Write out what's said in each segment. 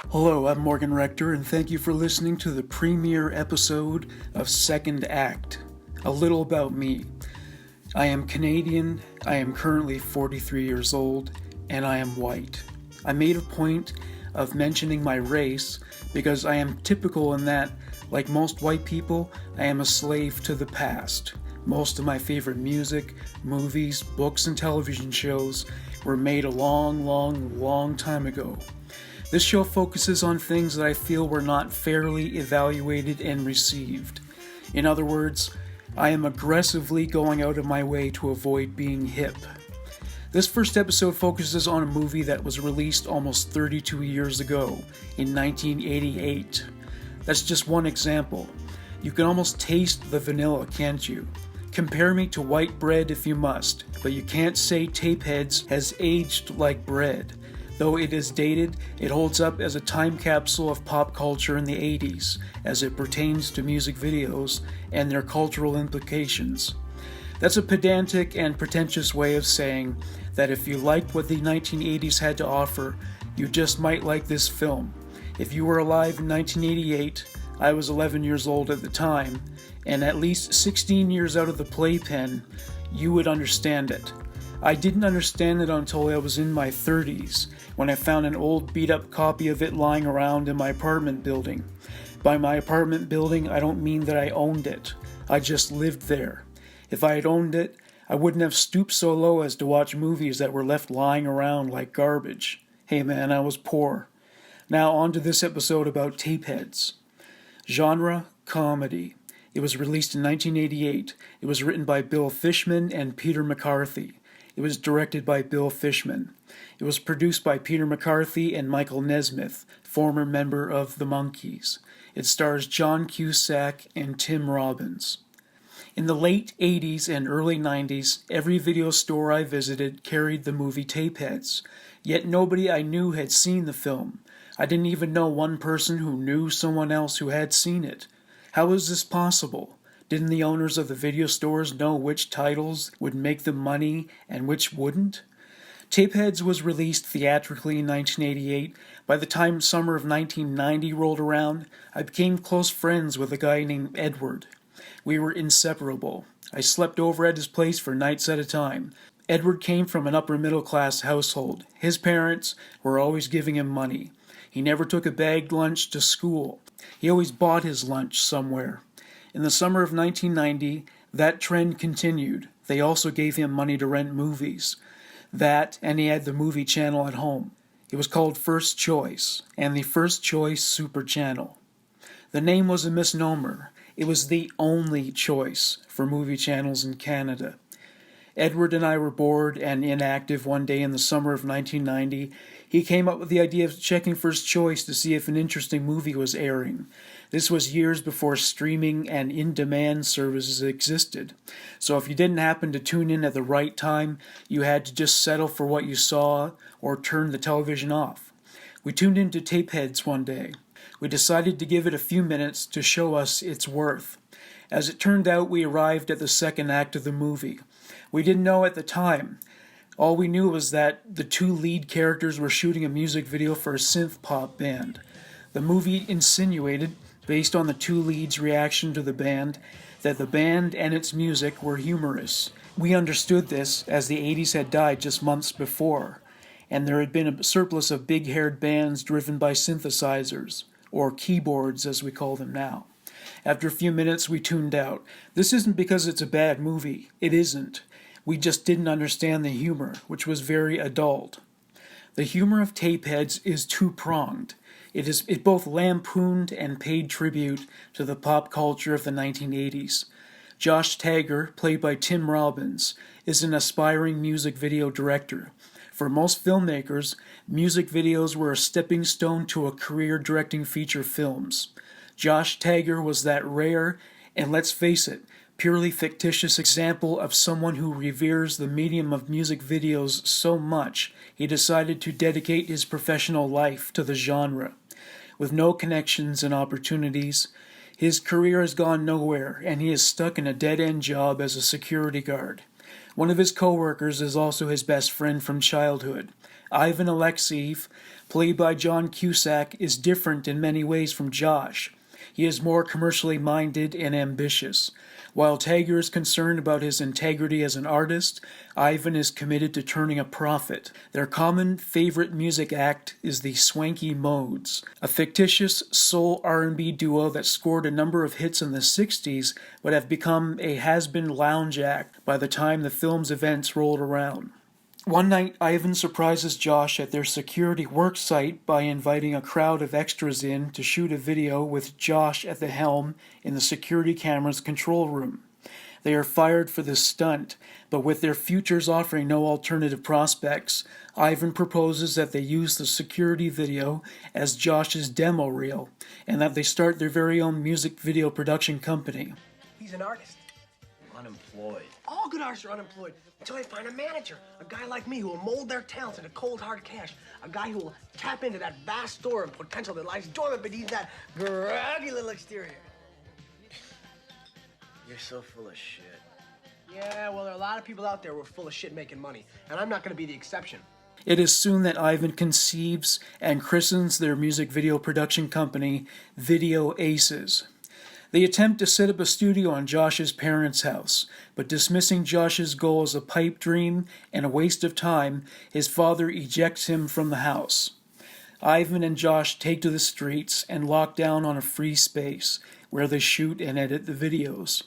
Hello, I'm Morgan Rector, and thank you for listening to the premiere episode of Second Act. A little about me. I am Canadian, I am currently 43 years old, and I am white. I made a point of mentioning my race because I am typical in that, like most white people, I am a slave to the past. Most of my favorite music, movies, books, and television shows were made a long time ago. This show focuses on things that I feel were not fairly evaluated and received. In other words, I am aggressively going out of my way to avoid being hip. This first episode focuses on a movie that was released almost 32 years ago, in 1988. That's just one example. You can almost taste the vanilla, can't you? Compare me to white bread if you must, but you can't say Tapeheads has aged like bread. Though it is dated, it holds up as a time capsule of pop culture in the 80s, as it pertains to music videos and their cultural implications. That's a pedantic and pretentious way of saying that if you liked what the 1980s had to offer, you just might like this film. If you were alive in 1988, I was 11 years old at the time, and at least 16 years out of the playpen, you would understand it. I didn't understand it until I was in my 30s, when I found an old beat-up copy of it lying around in my apartment building. By my apartment building, I don't mean that I owned it. I just lived there. If I had owned it, I wouldn't have stooped so low as to watch movies that were left lying around like garbage. Hey man, I was poor. Now on to this episode about Tapeheads. Genre, comedy. It was released in 1988. It was written by Bill Fishman and Peter McCarthy. It was directed by Bill Fishman. It was produced by Peter McCarthy and Michael Nesmith, former member of the Monkees. It stars John Cusack and Tim Robbins. In the late 80s and early 90s, every video store I visited carried the movie Tapeheads, yet nobody I knew had seen the film. I didn't even know one person who knew someone else who had seen it. How is this possible? Didn't the owners of the video stores know which titles would make them money and which wouldn't? Tapeheads was released theatrically in 1988. By the time summer of 1990 rolled around, I became close friends with a guy named Edward. We were inseparable. I slept over at his place for nights at a time. Edward came from an upper-middle-class household. His parents were always giving him money. He never took a bagged lunch to school. He always bought his lunch somewhere. In the summer of 1990, that trend continued. They also gave him money to rent movies. That, and he had the movie channel at home. It was called First Choice, and the First Choice Super Channel. The name was a misnomer. It was the only choice for movie channels in Canada. Edward and I were bored and inactive one day in the summer of 1990. He came up with the idea of checking First Choice to see if an interesting movie was airing. This was years before streaming and in-demand services existed. So if you didn't happen to tune in at the right time, you had to just settle for what you saw or turn the television off. We tuned into Tapeheads one day. We decided to give it a few minutes to show us its worth. As it turned out, we arrived at the second act of the movie. We didn't know at the time. All we knew was that the two lead characters were shooting a music video for a synth pop band. The movie insinuated, based on the two leads' reaction to the band, that the band and its music were humorous. We understood this as the 80s had died just months before, and there had been a surplus of big-haired bands driven by synthesizers, or keyboards as we call them now. After a few minutes, we tuned out. This isn't because it's a bad movie. It isn't. We just didn't understand the humor, which was very adult. The humor of Tapeheads is two-pronged. It both lampooned and paid tribute to the pop culture of the 1980s. Josh Tagger, played by Tim Robbins, is an aspiring music video director. For most filmmakers, music videos were a stepping stone to a career directing feature films. Josh Tagger was that rare, and let's face it, purely fictitious example of someone who reveres the medium of music videos so much he decided to dedicate his professional life to the genre. With no connections and opportunities, his career has gone nowhere, and he is stuck in a dead-end job as a security guard. One of his co-workers is also his best friend from childhood. Ivan Alexeyev, played by John Cusack, is different in many ways from Josh. He is more commercially minded and ambitious. While Tager is concerned about his integrity as an artist, Ivan is committed to turning a profit. Their common favorite music act is the Swanky Modes, a fictitious soul R&B duo that scored a number of hits in the 60s but have become a has-been lounge act by the time the film's events rolled around. One night, Ivan surprises Josh at their security work site by inviting a crowd of extras in to shoot a video with Josh at the helm in the security camera's control room. They are fired for this stunt, but with their futures offering no alternative prospects, Ivan proposes that they use the security video as Josh's demo reel, and that they start their very own music video production company. He's an artist. Unemployed. All good artists are unemployed until they find a manager, a guy like me who will mold their talents into cold hard cash, a guy who will tap into that vast store of potential that lies dormant beneath that groggy little exterior. You're so full of shit. Yeah, well, there are a lot of people out there who are full of shit making money, and I'm not going to be the exception. It is soon that Ivan conceives and christens their music video production company, Video Aces. They attempt to set up a studio in Josh's parents' house, but dismissing Josh's goal as a pipe dream and a waste of time, his father ejects him from the house. Ivan and Josh take to the streets and lock down on a free space, where they shoot and edit the videos.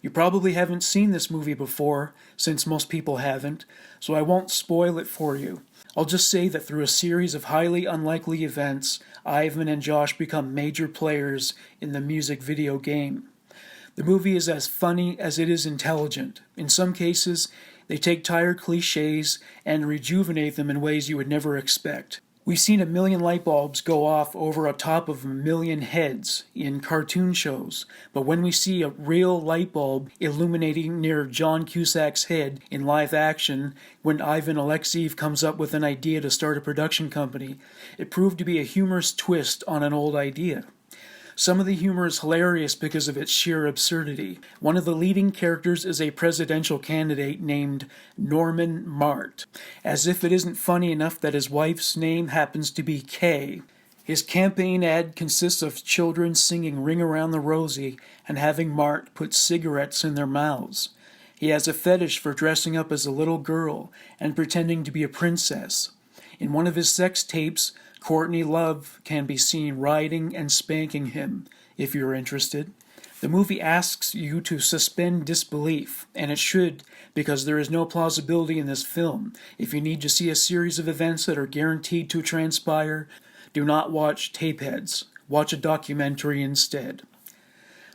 You probably haven't seen this movie before, since most people haven't, so I won't spoil it for you. I'll just say that through a series of highly unlikely events, Ivan and Josh become major players in the music video game. The movie is as funny as it is intelligent. In some cases, they take tired cliches and rejuvenate them in ways you would never expect. We've seen 1 million light bulbs go off over a top of 1 million heads in cartoon shows, but when we see a real light bulb illuminating near John Cusack's head in live action, when Ivan Alexeyev comes up with an idea to start a production company, it proved to be a humorous twist on an old idea. Some of the humor is hilarious because of its sheer absurdity. One of the leading characters is a presidential candidate named Norman Mart, as if it isn't funny enough that his wife's name happens to be Kay. His campaign ad consists of children singing Ring Around the Rosie and having Mart put cigarettes in their mouths. He has a fetish for dressing up as a little girl and pretending to be a princess. In one of his sex tapes, Courtney Love can be seen riding and spanking him, if you're interested. The movie asks you to suspend disbelief, and it should, because there is no plausibility in this film. If you need to see a series of events that are guaranteed to transpire, do not watch Tapeheads. Watch a documentary instead.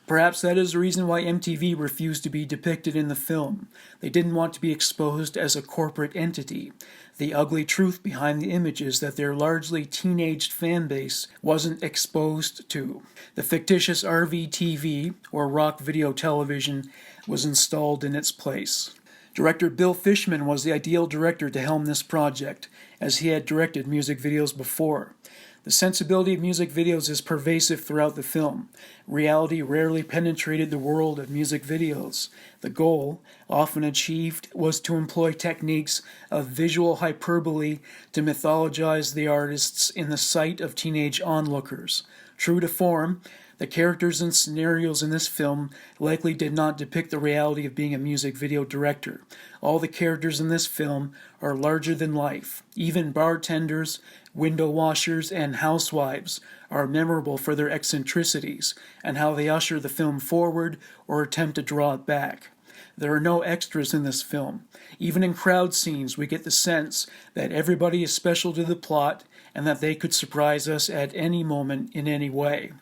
Perhaps that is the reason why MTV refused to be depicted in the film. They didn't want to be exposed as a corporate entity. The ugly truth behind the images that their largely teenaged fan base wasn't exposed to. The fictitious RVTV, or Rock Video Television, was installed in its place. Director Bill Fishman was the ideal director to helm this project, as he had directed music videos before. The sensibility of music videos is pervasive throughout the film. Reality rarely penetrated the world of music videos. The goal, often achieved, was to employ techniques of visual hyperbole to mythologize the artists in the sight of teenage onlookers. True to form, the characters and scenarios in this film likely did not depict the reality of being a music video director. All the characters in this film are larger than life. Even bartenders, window washers, and housewives are memorable for their eccentricities and how they usher the film forward or attempt to draw it back. There are no extras in this film. Even in crowd scenes, we get the sense that everybody is special to the plot and that they could surprise us at any moment in any way.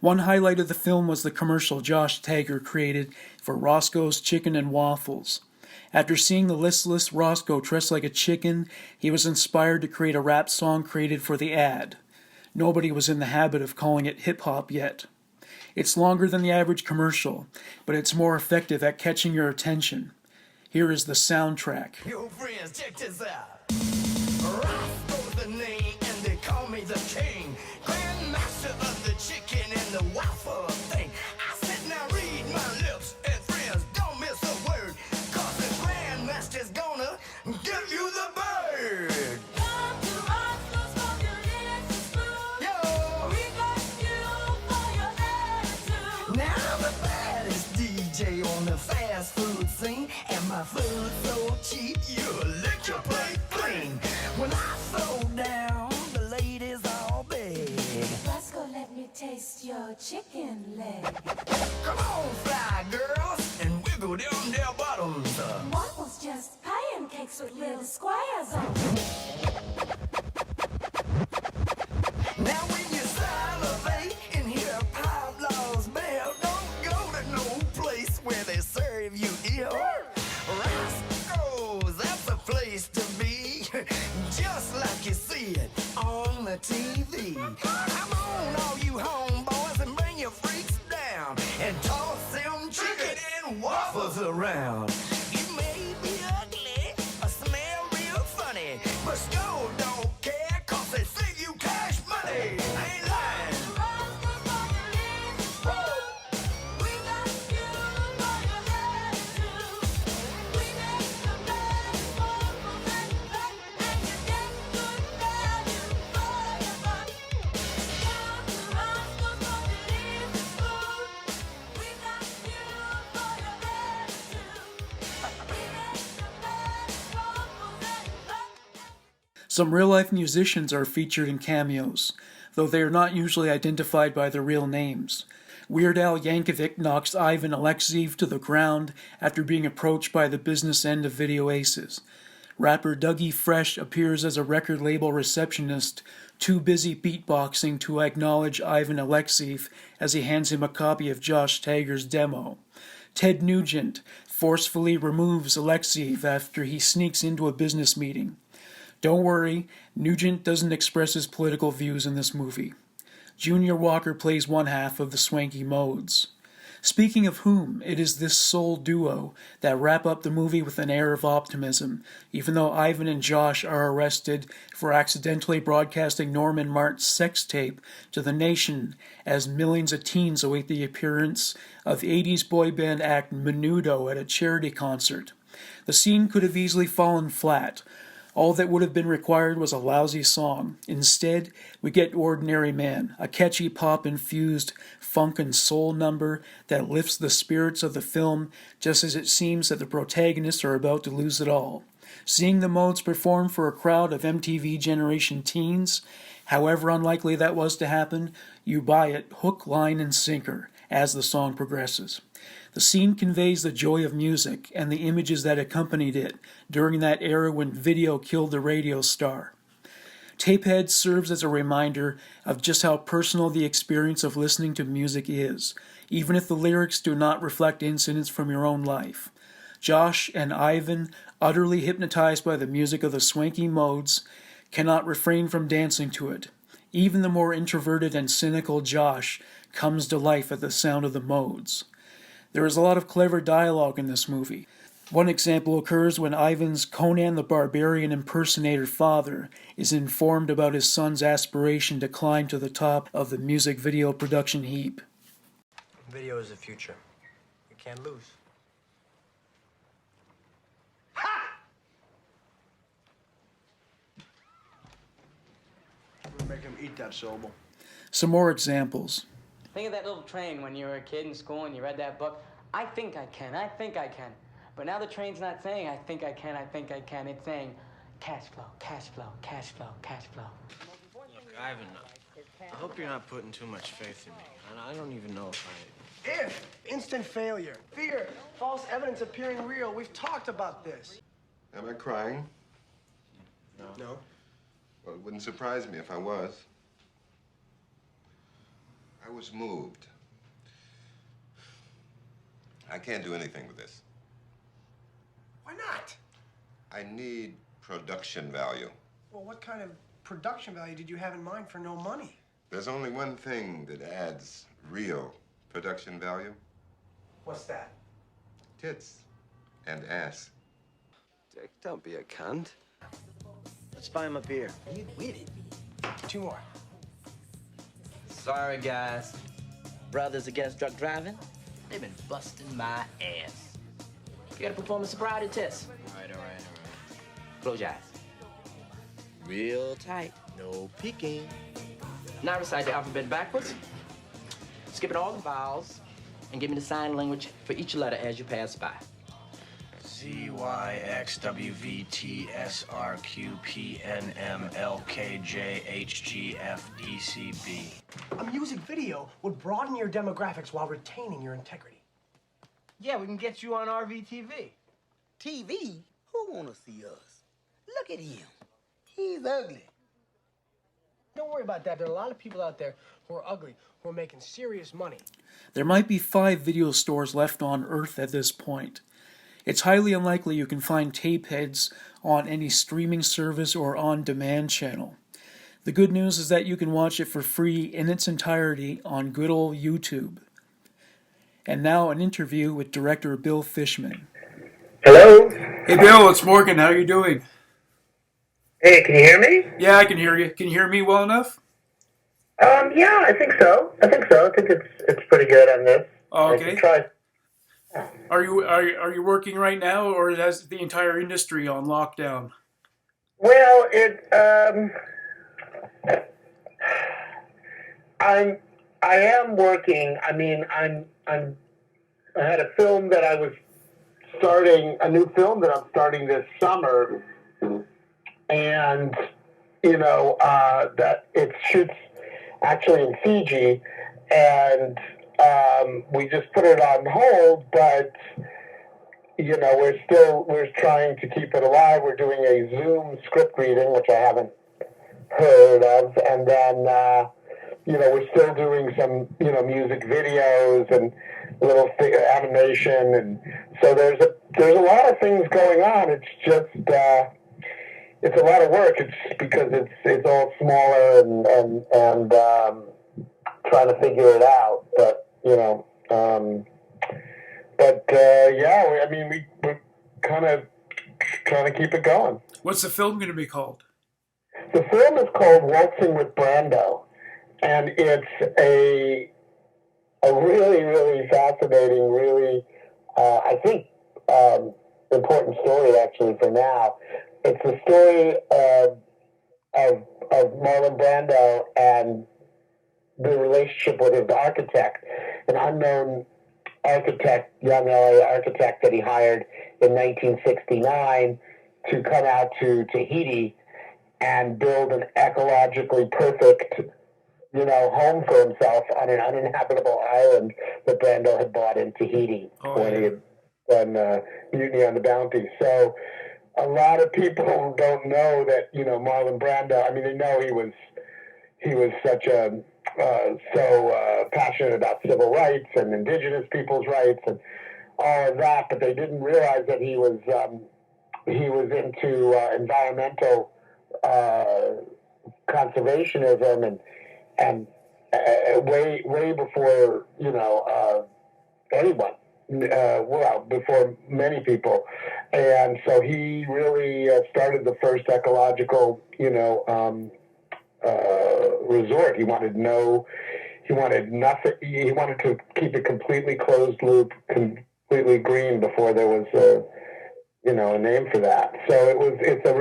One highlight of the film was the commercial Josh Tager created for Roscoe's Chicken and Waffles. After seeing the listless Roscoe dressed like a chicken, he was inspired to create a rap song created for the ad. Nobody was in the habit of calling it hip-hop yet. It's longer than the average commercial, but it's more effective at catching your attention. Here is the soundtrack. Yo, friends, check this out. Roscoe's the name, and they call me the king. Grandmaster of the chicken and the waffle thing. I sit now, read my lips, and friends, don't miss a word. Cause the grandmaster's gonna give you the bird. Come to Roscoe's Smoking my food so cheap, you lick your plate clean. When I throw down, the ladies all beg. Roscoe, let me taste your chicken leg. Come on, fly girls, and wiggle down their bottoms. Waffles just pie and cakes with little squares on them. Now when you salivate and hear Pablo's bell, don't go to no place where they serve you ill. Roscoe's, that's the place to be, just like you see it on the TV. Come on, all you homeboys, and bring your freaks down and toss them chicken and waffles around. You may be ugly or smell real funny, but Stowe don't care 'cause they save you cash money. I ain't lying. Some real-life musicians are featured in cameos, though they are not usually identified by their real names. Weird Al Yankovic knocks Ivan Alexiev to the ground after being approached by the business end of Video Aces. Rapper Dougie Fresh appears as a record label receptionist, too busy beatboxing to acknowledge Ivan Alexiev as he hands him a copy of Josh Tagger's demo. Ted Nugent forcefully removes Alexiev after he sneaks into a business meeting. Don't worry, Nugent doesn't express his political views in this movie. Junior Walker plays one half of the Swanky Modes. Speaking of whom, it is this soul duo that wrap up the movie with an air of optimism, even though Ivan and Josh are arrested for accidentally broadcasting Norman Mart's sex tape to the nation as millions of teens await the appearance of 80s boy band act Menudo at a charity concert. The scene could have easily fallen flat. All that would have been required was a lousy song. Instead, we get Ordinary Man, a catchy pop-infused funk and soul number that lifts the spirits of the film just as it seems that the protagonists are about to lose it all. Seeing the Modes perform for a crowd of MTV generation teens, however unlikely that was to happen, you buy it hook, line, and sinker as the song progresses. The scene conveys the joy of music and the images that accompanied it during that era when video killed the radio star. Tapeheads serves as a reminder of just how personal the experience of listening to music is, even if the lyrics do not reflect incidents from your own life. Josh and Ivan, utterly hypnotized by the music of the Swanky Modes, cannot refrain from dancing to it. Even the more introverted and cynical Josh comes to life at the sound of the Modes. There is a lot of clever dialogue in this movie. One example occurs when Ivan's Conan the Barbarian impersonator father is informed about his son's aspiration to climb to the top of the music video production heap. Video is the future. You can't lose. We'll make him eat that syllable. Some more examples. Think of that little train when you were a kid in school and you read that book. I think I can, I think I can. But now the train's not saying I think I can, I think I can. It's saying cash flow, cash flow, cash flow, cash flow. Look, Ivan, I hope you're not putting too much faith in me. I don't even know if If, instant failure, fear, false evidence appearing real. We've talked about this. Am I crying? No. Well, it wouldn't surprise me if I was. I was moved. I can't do anything with this. Why not? I need production value. Well, what kind of production value did you have in mind for no money? There's only one thing that adds real production value. What's that? Tits and ass. Dick, don't be a cunt. Let's buy him a beer. You with it. 2 more. Sorry, guys. Brothers against drug driving? They've been busting my ass. You gotta perform a sobriety test. All right. Close your eyes. Real tight. No peeking. Now recite the alphabet backwards. Skipping all the vowels and give me the sign language for each letter as you pass by. ZYXWVTSRQPNMLKJHGFECB. A music video would broaden your demographics while retaining your integrity. Yeah, we can get you on RVTV. TV? Who wanna see us? Look at him. He's ugly. Don't worry about that. There are a lot of people out there who are ugly, who are making serious money. There might be 5 video stores left on Earth at this point. It's highly unlikely you can find Tapeheads on any streaming service or on-demand channel. The good news is that you can watch it for free in its entirety on good old YouTube. And now an interview with director Bill Fishman. Hello? Hey Bill, it's Morgan. How are you doing? Hey, can you hear me? Yeah, I can hear you. Can you hear me well enough? Yeah, I think so. I think it's pretty good on this. Okay. I try. Are you working right now, or has the entire industry on lockdown? Well, I am working. I mean, I had a film that I was starting, a new film that I'm starting this summer, and that it shoots actually in Fiji, and we just put it on hold, but we're trying to keep it alive. We're doing a Zoom script reading, which I haven't heard of, and then we're still doing some music videos and little animation, and so there's a lot of things going on. It's just it's a lot of work. It's because it's all smaller and trying to figure it out, but we're kind of trying to keep it going. What's the film going to be called? The film is called Waltzing with Brando, and it's a really, really fascinating, really, I think, important story actually for now. It's the story of Marlon Brando and the relationship with his architect, an unknown architect, young LA architect that he hired in 1969 to come out to Tahiti and build an ecologically perfect, home for himself on an uninhabitable island that Brando had bought in Tahiti when he had done Mutiny on the Bounty. So a lot of people don't know that, Marlon Brando, I mean, they know he was such so passionate about civil rights and indigenous people's rights and all of that, but they didn't realize that he was into environmental conservationism and way before anyone, before many people, and so he really started the first ecological resort. He wanted nothing. He wanted to keep it completely closed loop, completely green before there was a name for that. So it's a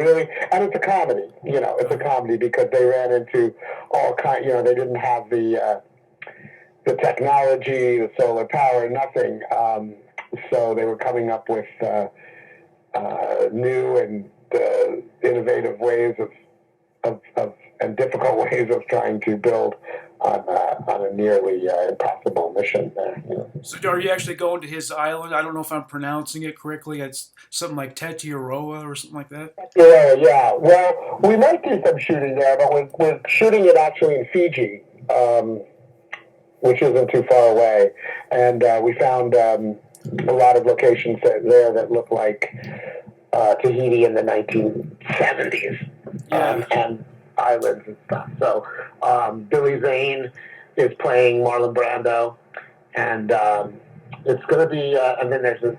comedy. It's a comedy because they ran into all kind. They didn't have the technology, the solar power, nothing. So they were coming up with new and innovative ways of and difficult ways of trying to build on a nearly impossible mission there. So are you actually going to his island? I don't know if I'm pronouncing it correctly. It's something like Tetiaroa or something like that? Yeah. Well, we might do some shooting there, but we're shooting it actually in Fiji, which isn't too far away. And we found a lot of locations there that look like Tahiti in the 1970s. And islands and stuff. So Billy Zane is playing Marlon Brando, and it's going to be. And then there's an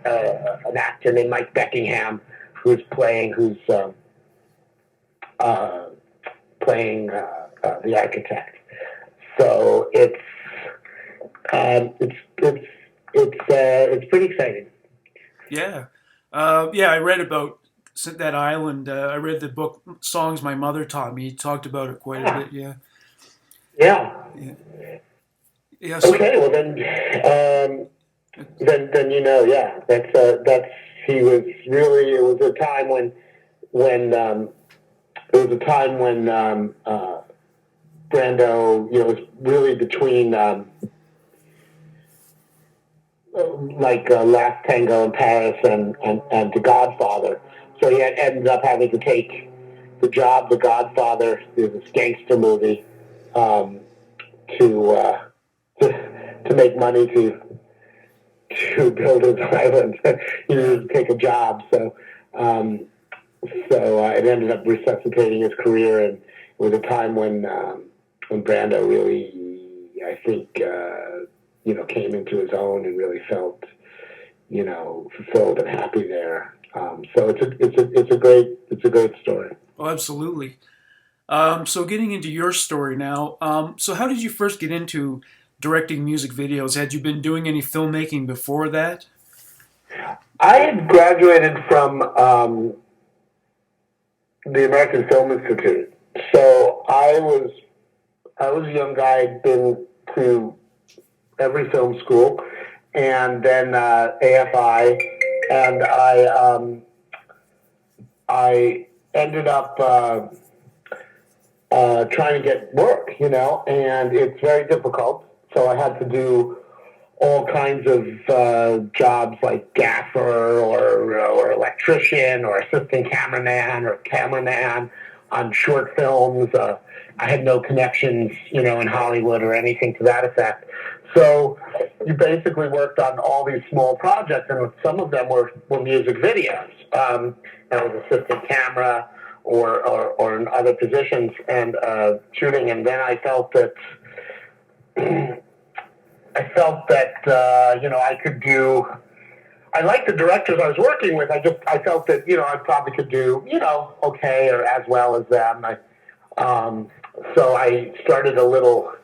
actor named Mike Beckingham who's playing the architect. So it's pretty exciting. Yeah, I read about that island. I read the book Songs My Mother Taught Me. He talked about it quite a bit. Yeah. So, okay, well then that's He was really. It was a time when Brando, was really between Last Tango in Paris and The Godfather. So he ended up having to take the job, The Godfather, this gangster movie, to make money to build his island. He needed to take a job, so it ended up resuscitating his career, and it was a time when Brando really, I think, came into his own and really felt, fulfilled and happy there. So it's a great story. Oh, absolutely. So getting into your story now, so how did you first get into directing music videos? Had you been doing any filmmaking before that? I had graduated from the American Film Institute, so I was a young guy. I'd been to every film school, and then AFI, and I ended up trying to get work, and it's very difficult. So I had to do all kinds of jobs like gaffer or electrician or assistant cameraman or cameraman on short films. I had no connections, in Hollywood or anything to that effect. So you basically worked on all these small projects, and some of them were music videos. I was assistant camera or in other positions and shooting, and then I felt that I could do. I liked the directors I was working with. I felt that I probably could do okay or as well as them. So I started a little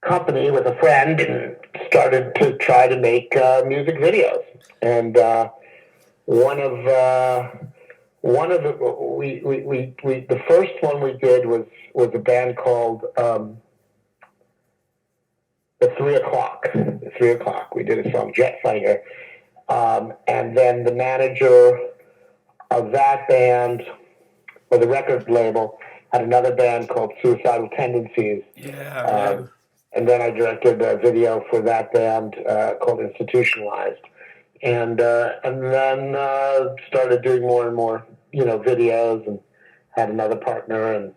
company with a friend and started to try to make music videos. And one of the first one we did was a band called The 3 O'Clock. The 3 O'Clock. We did a song, Jet Fighter. And then the manager of that band, or the record label, had another band called Suicidal Tendencies. Yeah. And then I directed a video for that band called Institutionalized. And then started doing more and more, videos, and had another partner. And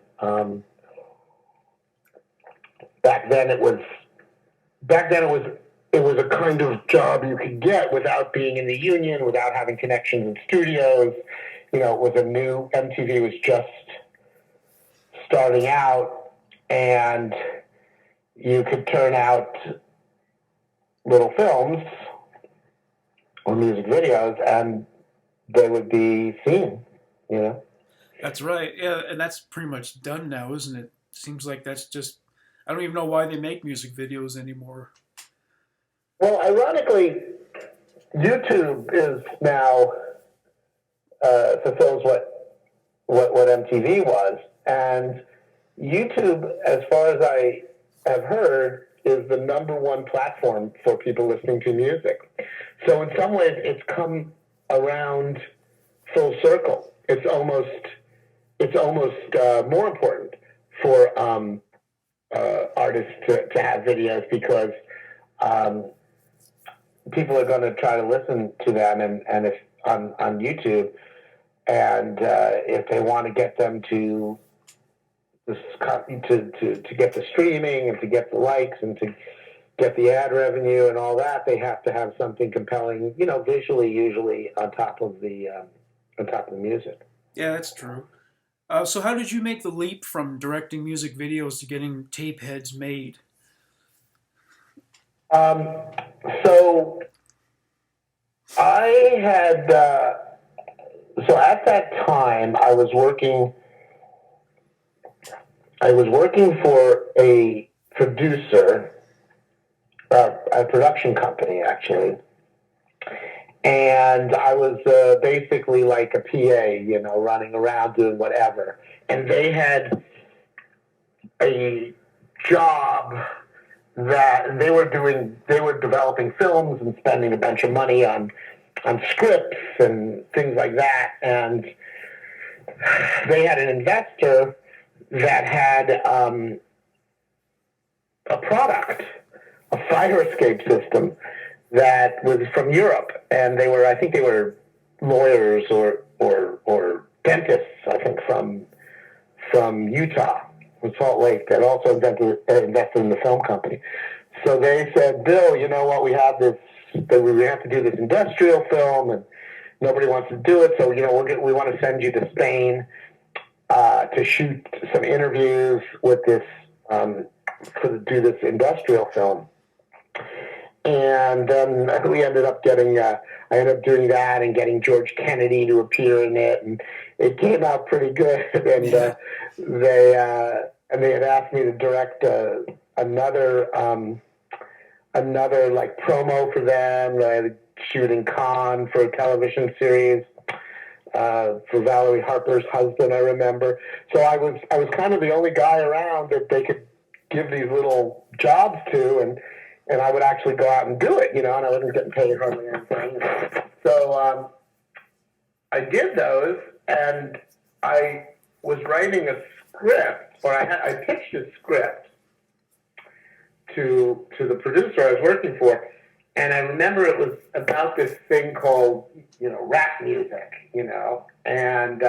back then it was a kind of job you could get without being in the union, without having connections in studios. It was a new, MTV was just starting out, and you could turn out little films or music videos, and they would be seen, That's right. Yeah, and that's pretty much done now, isn't it? Seems like that's just, I don't even know why they make music videos anymore. Well, ironically, YouTube is now fulfills what MTV was, and YouTube, as far as I have heard, is the number one platform for people listening to music. So in some ways, it's come around full circle. It's almost more important for artists to have videos, because people are going to try to listen to them, and if on YouTube, and if they want to get them to get the streaming and to get the likes and to get the ad revenue and all that, they have to have something compelling, visually, usually on top of the music. Yeah, that's true. So how did you make the leap from directing music videos to getting Tapeheads made? So I had, so at that time I was working for a producer, a production company actually. And I was basically like a PA, running around doing whatever. And they had a job that they were developing films and spending a bunch of money on scripts and things like that. And they had an investor that had a product, a fire escape system that was from Europe, and I think they were lawyers or dentists, I think from Utah, from Salt Lake, that also invested in the film company. So they said, Bill, you know what? We have to do this industrial film, and nobody wants to do it. So we want to send you to Spain to shoot some interviews with this to do this industrial film. And then we ended up getting, I ended up doing that and getting George Kennedy to appear in it, and it came out pretty good. And they had asked me to direct another like promo for them. I had to shoot in Cannes for a television series for Valerie Harper's husband, I remember. So I was kind of the only guy around that they could give these little jobs to, and I would actually go out and do it, and I wasn't getting paid hardly anything. So I did those, and I was writing a script, or I pitched a script to the producer I was working for, and I remember it was about this thing called, rap music, and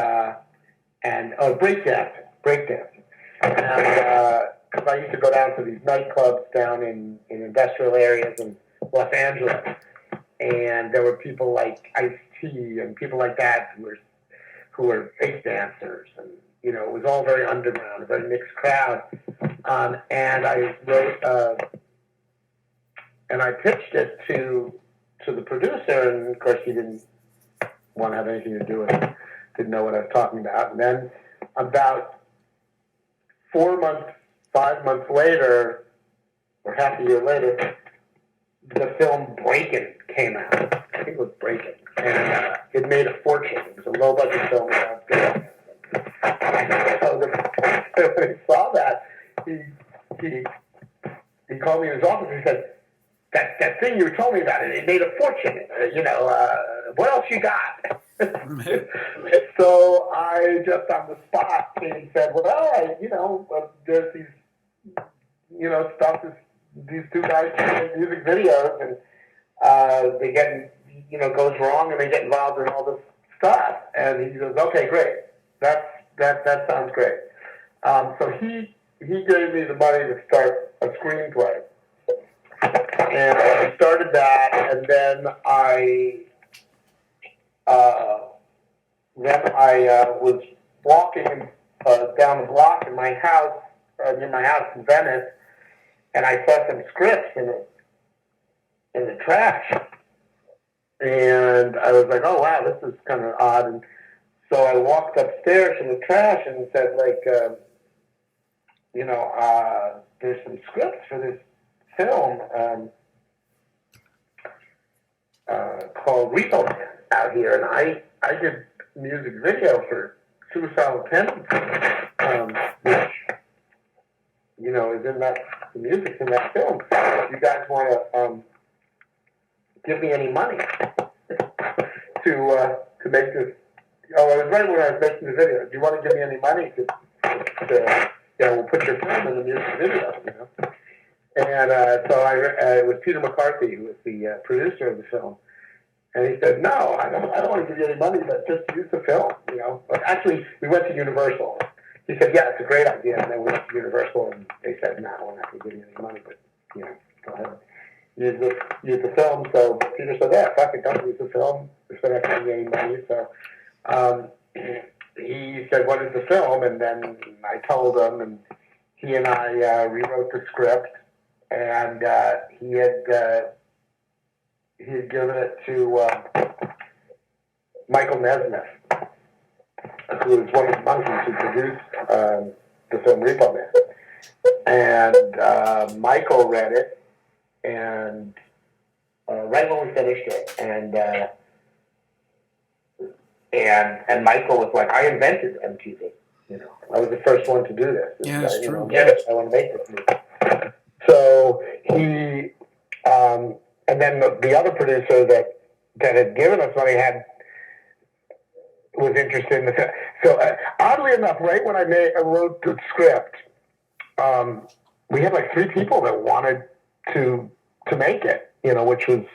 breakdancing. And because I used to go down to these nightclubs down in industrial areas in Los Angeles, and there were people like Ice-T and people like that who were face dancers, and it was all very underground, a very mixed crowd. And I wrote and I pitched it to the producer, and of course he didn't want to have anything to do with it, didn't know what I was talking about. And then about 5 months later, or half a year later, the film Breakin' came out. I think it was Breakin'. And it made a fortune. It was a low-budget film about girls. So when he saw that, he called me in his office and he said, that thing you told me about, it made a fortune. What else you got? So I just on the spot he said, there's these, stuff is these two guys doing music videos, and they get, goes wrong, and they get involved in all this stuff. And he goes, okay, great. That sounds great. So he gave me the money to start a screenplay. And I started that, and then I was walking down the block in my house, near my house in Venice, and I saw some scripts in the trash. And I was like, oh, wow, this is kind of odd. And so I walked upstairs from the trash and said, there's some scripts for this film called Repo Man out here. And I did music video for Suicidal Tendencies, which, is in that, the music's in that film. If you guys want to give me any money to make this. Oh, it was right when I was making the video. Do you want to give me any money to we'll put your film in the music video, And so it was Peter McCarthy, who was the producer of the film. And he said, no, I don't want to give you any money, but just use the film, But actually, we went to Universal. He said, yeah, it's a great idea. And then we went to Universal, and they said, no, we're not going to give you any money, but, go ahead. Use the film. So Peter said, yeah, fuck it, don't use the film. We're not going to give you any money. So he said, what is the film? And then I told him, and he and I rewrote the script, and he had given it to Michael Nesmith, who was one of the monkeys who produced the film Repo Man. And Michael read it, and right when we finished it, and Michael was like, I invented MTV. I was the first one to do this. Yeah, it's true. I want to make this movie. So he, and then the other producer that that had given us money was interested in the. So oddly enough, right when I wrote the script, we had like 3 people that wanted to make it. Which was,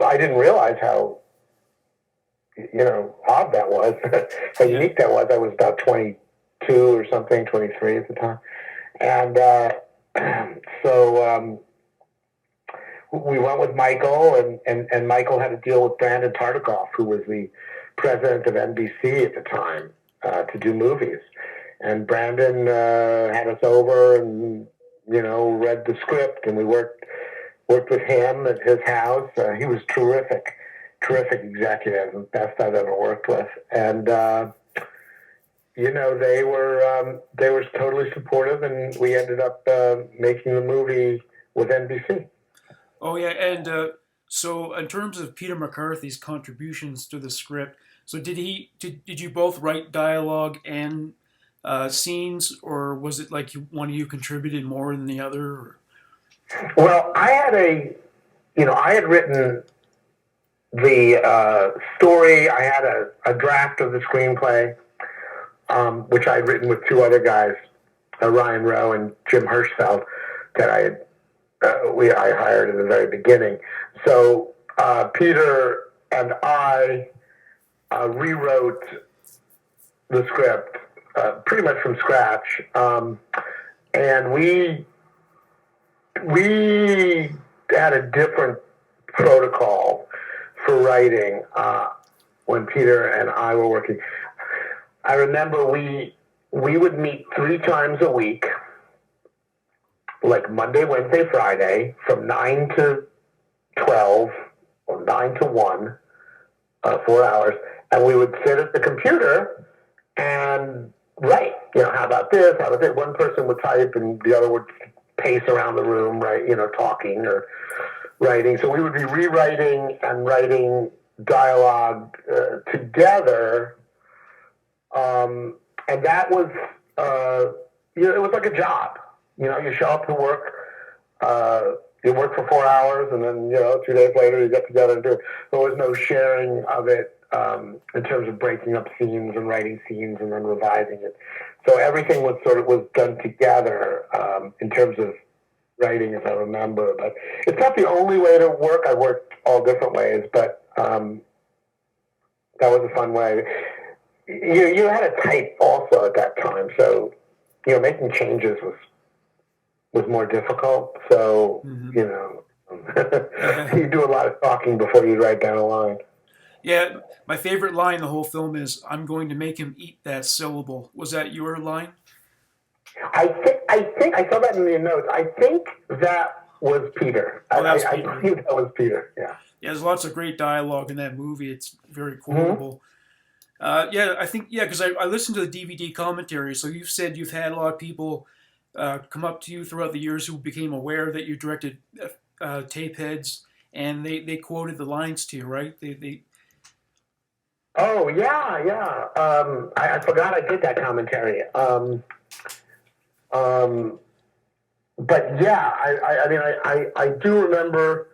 I didn't realize how odd that was, how unique that was. I was about 22 or something, 23 at the time, and so we went with Michael, and Michael had to deal with Brandon Tartikoff, who was the president of NBC at the time, to do movies. And Brandon had us over and, read the script, and we worked with him at his house. He was terrific executive, the best I've ever worked with. And, they were totally supportive, and we ended up making the movie with NBC. Oh, yeah, and so in terms of Peter McCarthy's contributions to the script, so did you both write dialogue and scenes, or was it like one of you contributed more than the other? Or? Well, I had written the story. I had a draft of the screenplay, which I had written with 2 other guys, Ryan Rowe and Jim Hirschfeld, that I hired in the very beginning. So Peter and I rewrote the script pretty much from scratch, and we had a different protocol for writing when Peter and I were working. I remember we would meet 3 times a week, like Monday, Wednesday, Friday, from 9 to 12 or 9 to 1, 4 hours, and we would sit at the computer and write. How about this? How about that? One person would type, and the other would pace around the room, right? Talking or writing. So we would be rewriting and writing dialogue together, and that was, it was like a job. You show up to work, you work for 4 hours, and then, 2 days later you get together and do it. There was no sharing of it in terms of breaking up scenes and writing scenes and then revising it. So everything was done together in terms of writing, if I remember. But it's not the only way to work. I worked all different ways, but that was a fun way. You had to type also at that time, so making changes was more difficult. So you do a lot of talking before you write down a line. Yeah, my favorite line in the whole film is, "I'm going to make him eat that syllable." Was that your line? I think I saw that in the notes. I think that was Peter. Oh, that was Peter. I believe that was Peter. Yeah. Yeah, there's lots of great dialogue in that movie. It's very quotable. Because I listened to the DVD commentary. So you've said you've had a lot of people come up to you throughout the years who became aware that you directed Tapeheads, and they quoted the lines to you, right? They Oh, yeah. I forgot I did that commentary. But yeah, I do remember,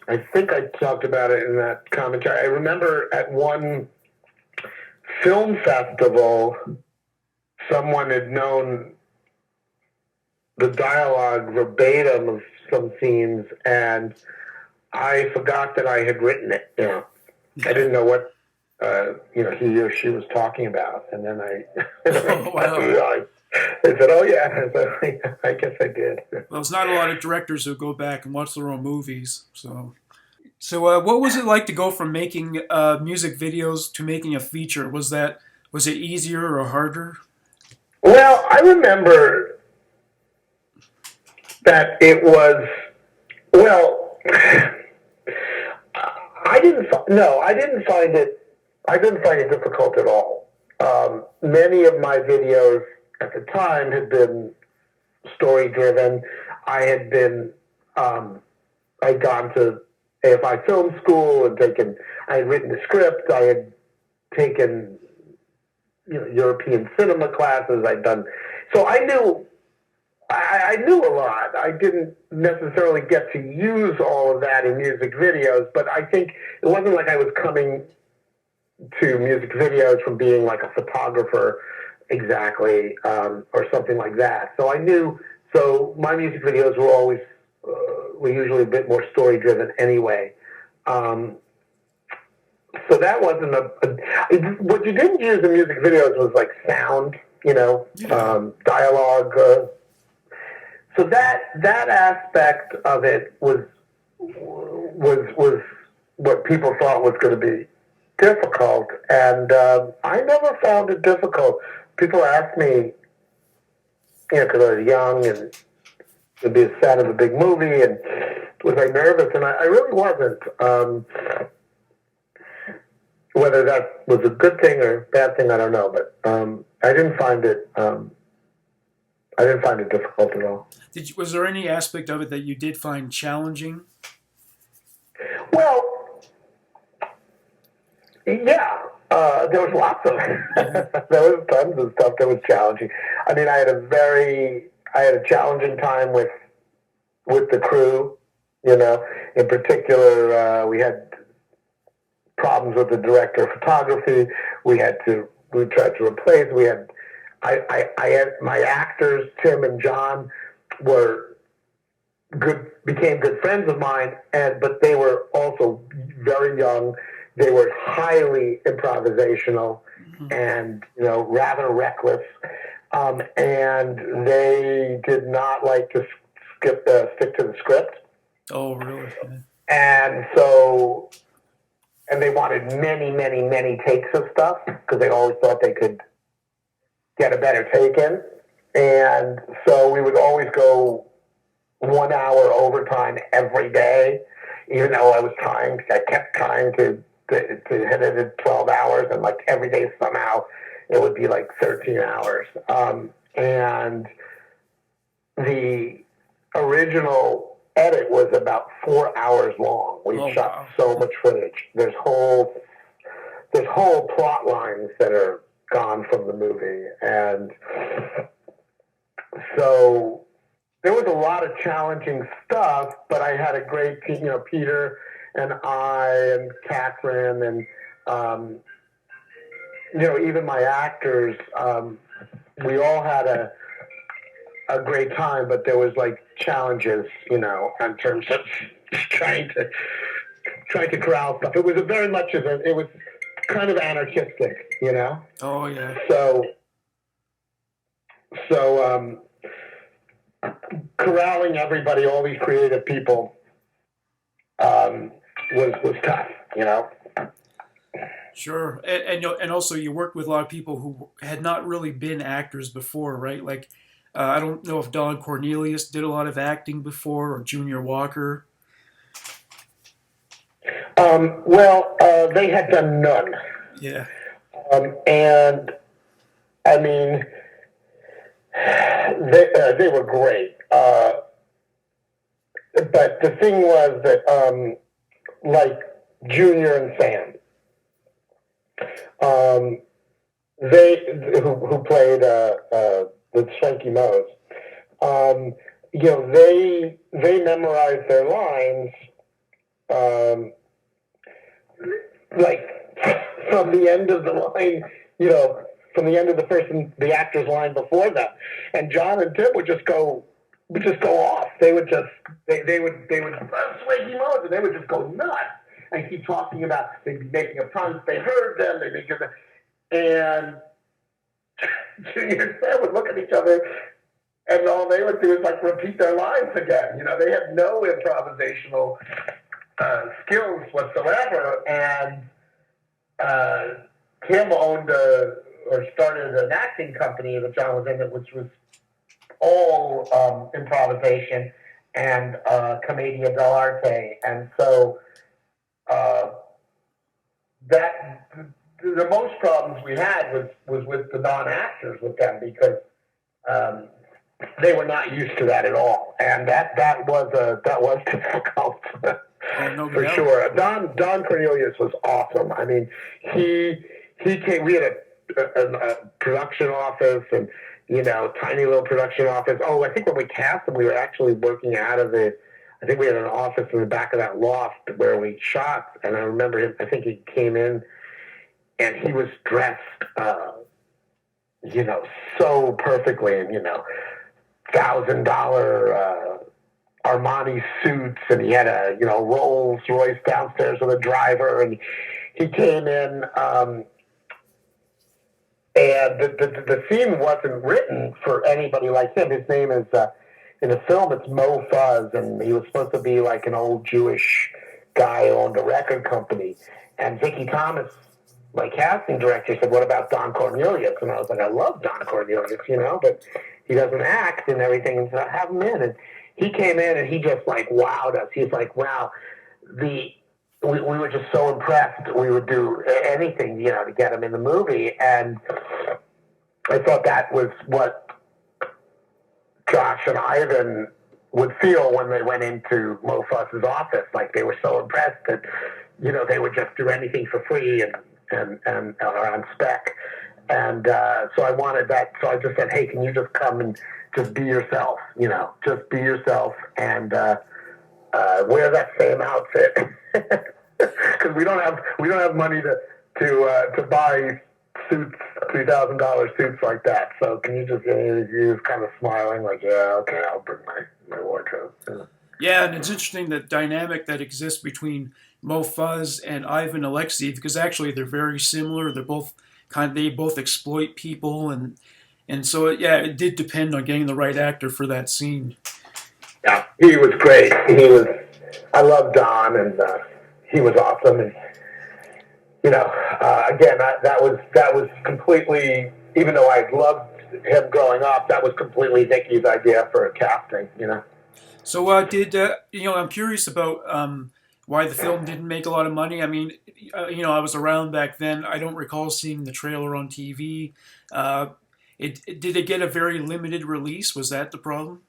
I think I talked about it in that commentary. I remember at one film festival, someone had known the dialogue verbatim of some scenes, and I forgot that I had written it. I didn't know what he or she was talking about, and then I realized. I said, "Oh yeah," I guess I did. Well, there's not a lot of directors who go back and watch their own movies. So what was it like to go from making music videos to making a feature? Was it easier or harder? Well, I remember that it was. Well, I didn't find it difficult at all. Many of my videos at the time had been story-driven. I'd gone to AFI Film School and I had written a script. I had taken, European cinema classes. So I knew I knew a lot. I didn't necessarily get to use all of that in music videos, but I think it wasn't like I was coming to music videos from being like a photographer exactly, or something like that. So I knew, so my music videos were always, were usually a bit more story driven anyway. So that wasn't what you didn't use in music videos was like sound, dialogue. So that aspect of it was what people thought was going to be difficult, and I never found it difficult. People ask me, because I was young and to be a set of a big movie, and was I nervous? And I really wasn't. Whether that was a good thing or a bad thing, I don't know. But I didn't find it. I didn't find it difficult at all. Was there any aspect of it that you did find challenging? Well, yeah, there was lots of there was tons of stuff that was challenging. I mean, I had a challenging time with the crew. In particular, we had problems with the director of photography. We tried to replace. I had my actors, Tim and John, became good friends of mine, but they were also very young. They were highly improvisational and, rather reckless. And they did not like to stick to the script. Oh, really? And they wanted many, many, many takes of stuff because they always thought they could get a better take in. And so we would always go 1 hour overtime every day, even though I kept trying to hit it at 12 hours, and like every day somehow it would be like 13 hours. And the original edit was about 4 hours long. We shot so much footage. There's whole plot lines that are gone from the movie, and so there was a lot of challenging stuff. But I had a great team. Peter and I and Catherine and even my actors. We all had a great time, but there was like challenges, in terms of trying to corral stuff. It was it was kind of anarchistic, Oh yeah. So corralling everybody, all these creative people, was tough, Sure, and also you worked with a lot of people who had not really been actors before, right? Like, I don't know if Don Cornelius did a lot of acting before, or Junior Walker. They had done none. Yeah. And I mean, they were great. But the thing was that, like Junior and Sam, who played the Swanky Moes, they memorized their lines, like from the end of the line, from the end of the actor's line before that. And John and Tim would just go off. They would Swanky Moes, and they would just go nuts and keep talking about, they'd be making up puns. They heard them. And Junior and Sam would look at each other, and all they would do is like repeat their lines again. They had no improvisational skills whatsoever. And Tim owned or started an acting company that John was in, which was all improvisation and commedia dell'arte. And so that the most problems we had was with the non-actors with them, because they were not used to that at all, and that was difficult. For sure. Don Cornelius was awesome. I mean, he came. We had a production office, and tiny little production office. Oh, I think when we cast him, we were actually working out of I think we had an office in the back of that loft where we shot. And I remember him, I think he came in and he was dressed, so perfectly in, $1,000 Armani suits, and he had a, Rolls Royce downstairs with a driver, and he came in, and the scene wasn't written for anybody like him. His name is, in the film, it's Mo Fuzz, and he was supposed to be like an old Jewish guy who owned a record company. And Vicky Thomas, my casting director, said, "What about Don Cornelius?" And I was like, "I love Don Cornelius, but he doesn't act and everything, and so I have him in." And he came in and he just like wowed us. He's like, "Wow, we were just so impressed. We would do anything, to get him in the movie." And I thought that was what Josh and Ivan would feel when they went into Mo Fuss's office. Like, they were so impressed that, they would just do anything for free and on spec. And so I wanted that. So I just said, "Hey, can you just come and just be yourself, just be yourself and wear that same outfit." Because we don't have money to buy suits, $3,000 suits like that. So can you just, he was kind of smiling like, "Yeah, okay, I'll bring my wardrobe." Yeah, and it's interesting the dynamic that exists between Mo Fuzz and Ivan Alexei, because actually they're very similar. They're both they both exploit people, and so it did depend on getting the right actor for that scene. Yeah, he was great. I love Don, and he was awesome. And again, that was completely, even though I loved him growing up, that was completely Vicky's idea for casting. So I'm curious about why the film didn't make a lot of money. I mean, I was around back then. I don't recall seeing the trailer on TV. Did it get a very limited release? Was that the problem?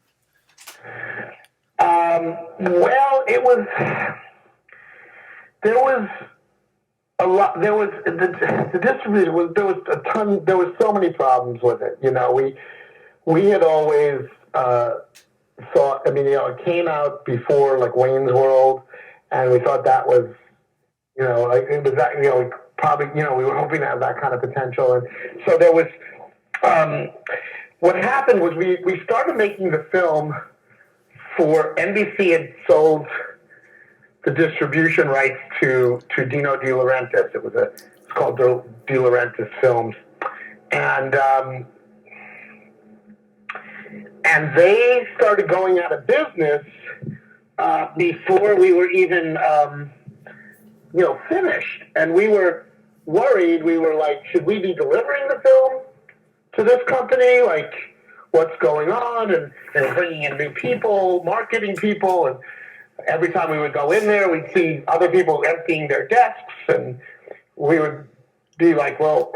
Well, there was a lot. There was the distributor was there was a ton. There was so many problems with it. We had always thought. I mean, it came out before like Wayne's World, and we thought that was, it was that, probably, we were hoping to have that kind of potential, and so there was. What happened was we started making the film for NBC had sold the distribution rights to Dino De Laurentiis. It's called De Laurentiis Films, and they started going out of business before we were even finished, and we were worried. We were like, should we be delivering the film to this company? Like, what's going on? And bringing in new people, marketing people, and every time we would go in there, we'd see other people emptying their desks, and we would be like, well,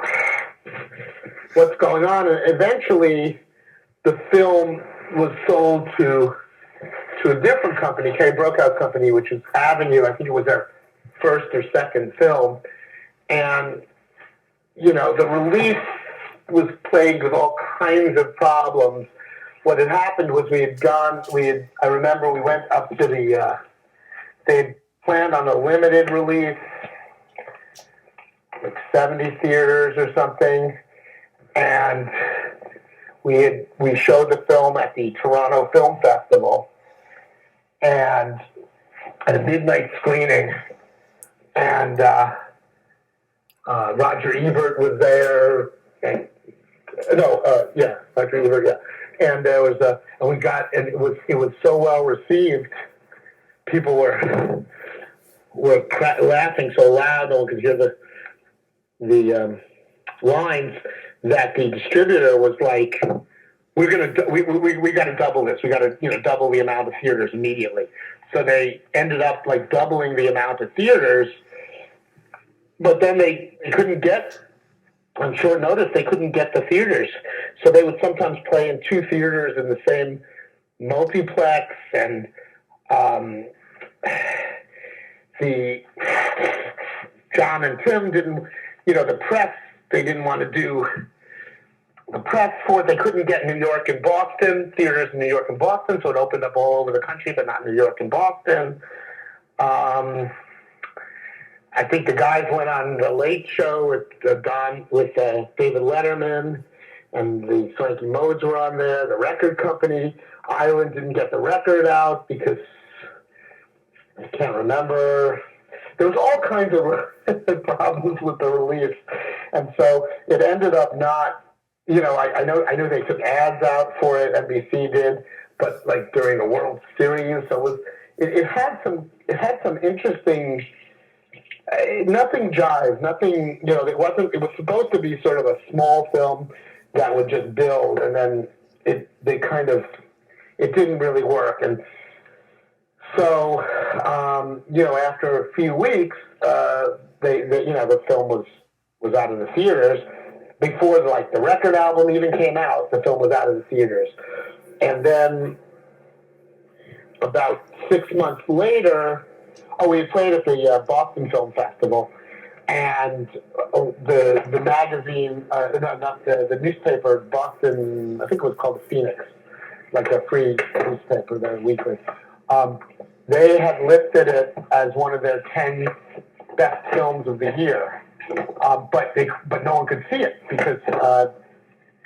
what's going on? And eventually, the film was sold to a different company, Kay Brokaus Company, which is Avenue. I think it was their first or second film. And, the release was plagued with all kinds of problems. What had happened was I remember we went up to they had planned on a limited release, like 70 theaters or something, and we showed the film at the Toronto Film Festival, and at a midnight screening, and Roger Ebert was there, and Roger Ebert, yeah. And there was it was so well received. People were laughing so loud, no one could hear the lines, that the distributor was like, we got to double this. We got to double the amount of theaters immediately. So they ended up like doubling the amount of theaters, but then they couldn't get. On short notice, they couldn't get the theaters. So they would sometimes play in two theaters in the same multiplex, and the John and Tim didn't, the press, they didn't want to do the press for it. They couldn't get New York and Boston, theaters in New York and Boston, so it opened up all over the country, but not New York and Boston. I think the guys went on the Late Show with David Letterman, and the Swanky Modes were on there. The record company, Ireland, didn't get the record out because I can't remember. There was all kinds of problems with the release, and so it ended up not. I know they took ads out for it. NBC did, but like during the World Series, so it had some interesting. Nothing jives. Nothing. It wasn't. It was supposed to be sort of a small film that would just build, and then it didn't really work, and so after a few weeks, the film was out of the theaters before the record album even came out. The film was out of the theaters, and then about 6 months later, we played at the Boston Film Festival, and the magazine, the newspaper, Boston, I think it was called the Phoenix, like a free newspaper, the weekly. They had listed it as one of their 10 best films of the year, but no one could see it because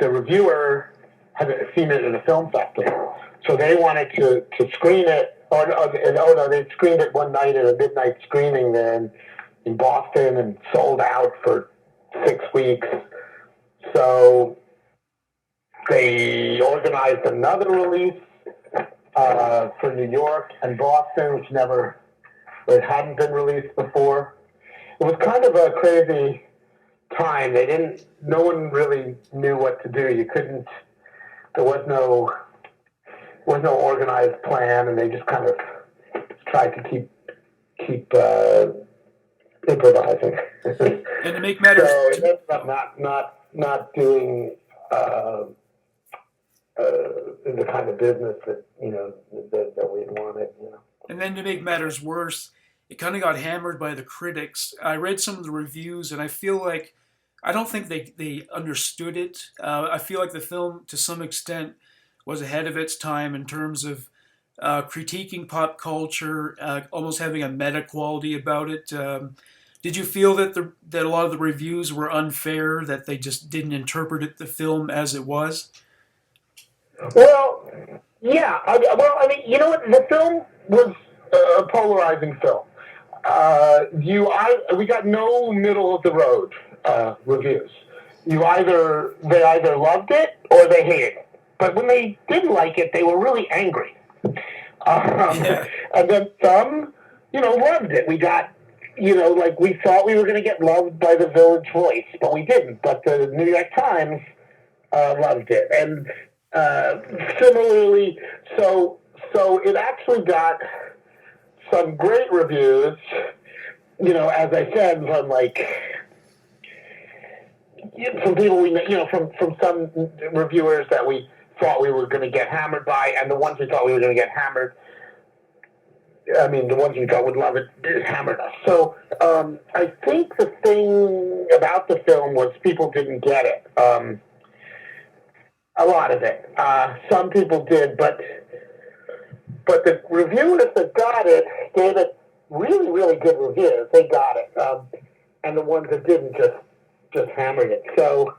the reviewer had seen it at a film festival. So they wanted to screen it. They screened it one night at a midnight screening there in Boston and sold out for 6 weeks. So they organized another release for New York and Boston, which hadn't been released before. It was kind of a crazy time. No one really knew what to do. There was no organized plan, and they just kind of tried to keep improvising. And to make matters, so it ended up not doing the kind of business that we wanted. And then to make matters worse, it kind of got hammered by the critics. I read some of the reviews, and I feel like I don't think they understood it. I feel like the film, to some extent, was ahead of its time in terms of critiquing pop culture, almost having a meta quality about it. Did you feel that a lot of the reviews were unfair, that they just didn't interpret the film as it was? Well, yeah. The film was a polarizing film. We got no middle of the road reviews. They either loved it or they hated it. But when they didn't like it, they were really angry. And then some, loved it. We got, we thought we were going to get loved by the Village Voice, but we didn't. But the New York Times loved it. And similarly, so it actually got some great reviews, as I said, from people we know, from some reviewers that we thought we were going to get hammered by, and the ones we thought we were going to get hammered, the ones we thought would love it, hammered us. So I think the thing about the film was people didn't get it. A lot of it. Some people did, but the reviewers that got it gave it really, really good reviews. They got it. And the ones that didn't just hammered it. So,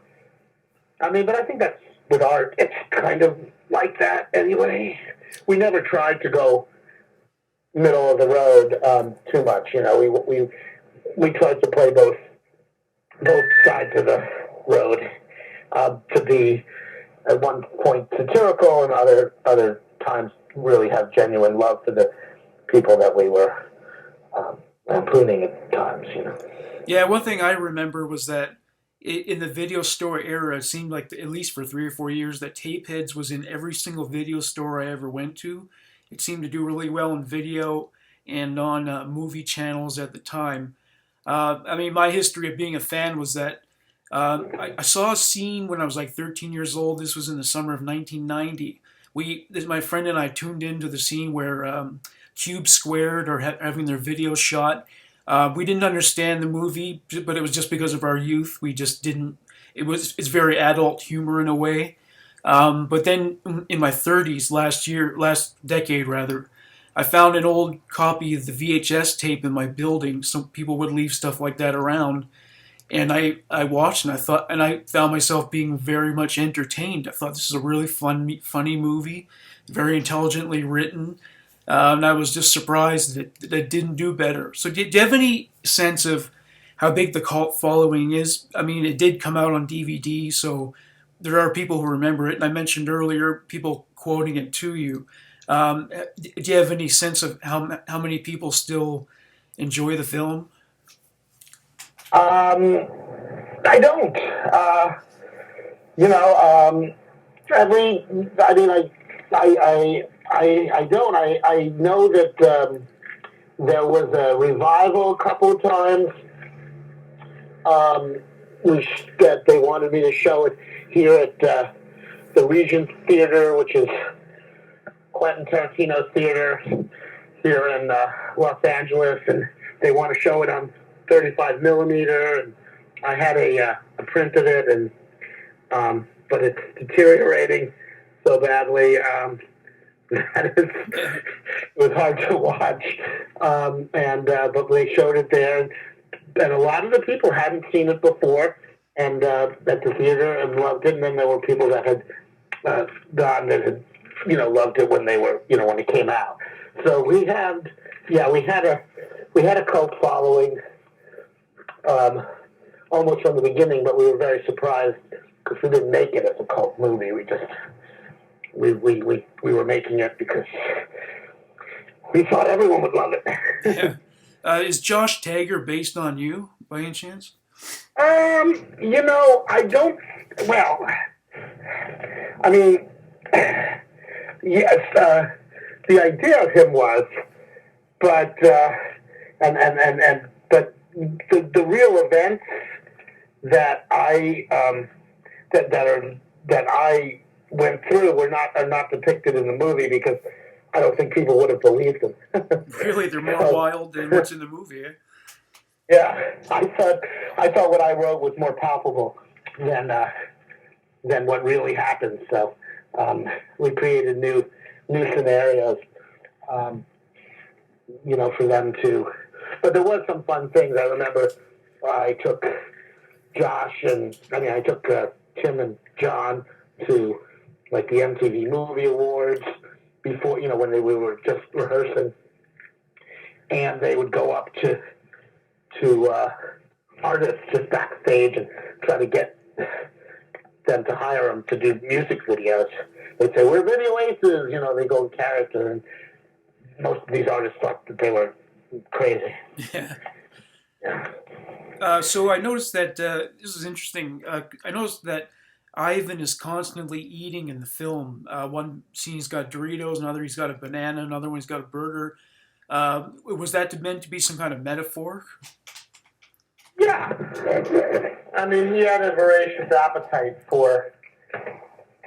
but I think that's, with art, it's kind of like that anyway. We never tried to go middle of the road too much. We tried to play both sides of the road, to be at one point satirical and other times really have genuine love for the people that we were lampooning at times. Yeah, one thing I remember was that in the video store era, it seemed like, at least for 3 or 4 years, that Tapeheads was in every single video store I ever went to. It seemed to do really well in video and on movie channels at the time. My history of being a fan was that I saw a scene when I was like 13 years old. This was in the summer of 1990. My friend and I tuned into the scene where Cube Squared are having their video shot. We didn't understand the movie, but it was just because of our youth. We just didn't. it's very adult humor in a way. But then in my 30s, last decade rather, I found an old copy of the VHS tape in my building. Some people would leave stuff like that around, and I watched and I found myself being very much entertained. I thought this is a really funny movie, very intelligently written, and I was just surprised that it didn't do better. So, do you have any sense of how big the cult following is? I mean, it did come out on DVD, so there are people who remember it, and I mentioned earlier people quoting it to you. Do you have any sense of how many people still enjoy the film? I don't. Sadly, I mean, I don't. I know that there was a revival a couple of times. That they wanted me to show it here at the Regent Theater, which is Quentin Tarantino's theater here in Los Angeles, and they want to show it on 35 millimeter. And I had a print of it, and but it's deteriorating so badly that it was hard to watch. But they showed it there, and a lot of the people hadn't seen it before, and at the theater, and loved it. And then there were people that had gone that had loved it when they were when it came out. So we had a cult following almost from the beginning, but we were very surprised because we didn't make it as a cult movie. We were making it because we thought everyone would love it. Yeah. Is Josh Tager based on you by any chance? I don't. Well, I mean, yes. The idea of him was, but but the real events that I that I went through are not depicted in the movie because I don't think people would have believed them. Really, they're more wild than what's in the movie. Eh? Yeah, I thought what I wrote was more palpable than what really happened. So we created new scenarios, for them to. But there was some fun things. I remember I took Tim and John to like the MTV Movie Awards before, when we were just rehearsing, and they would go up to artists just backstage and try to get them to hire them to do music videos. They'd say, "We're video aces," they go in character, and most of these artists thought that they were crazy. Yeah. So I noticed that this is interesting. I noticed that Ivan is constantly eating in the film. One scene he's got Doritos, another he's got a banana, another one he's got a burger. Was that meant to be some kind of metaphor? Yeah. I mean, he had a voracious appetite for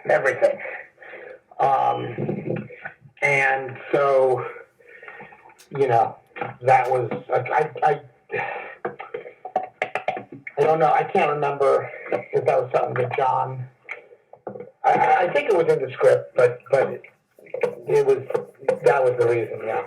everything. And so, that was, I don't know, I can't remember if that was something that John, I think it was in the script, but that was the reason, yeah.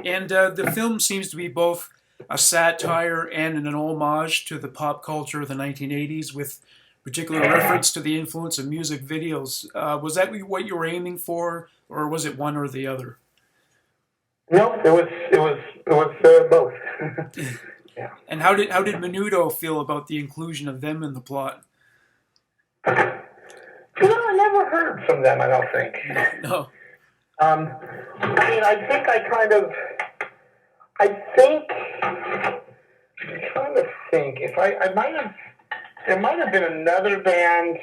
And the film seems to be both a satire and an homage to the pop culture of the 1980s, with particular reference to the influence of music videos. Was that what you were aiming for, or was it one or the other? No, it was both. Yeah. And how did Menudo feel about the inclusion of them in the plot? I never heard from them, I don't think. No. I mean, I'm trying to think if there might have been another band,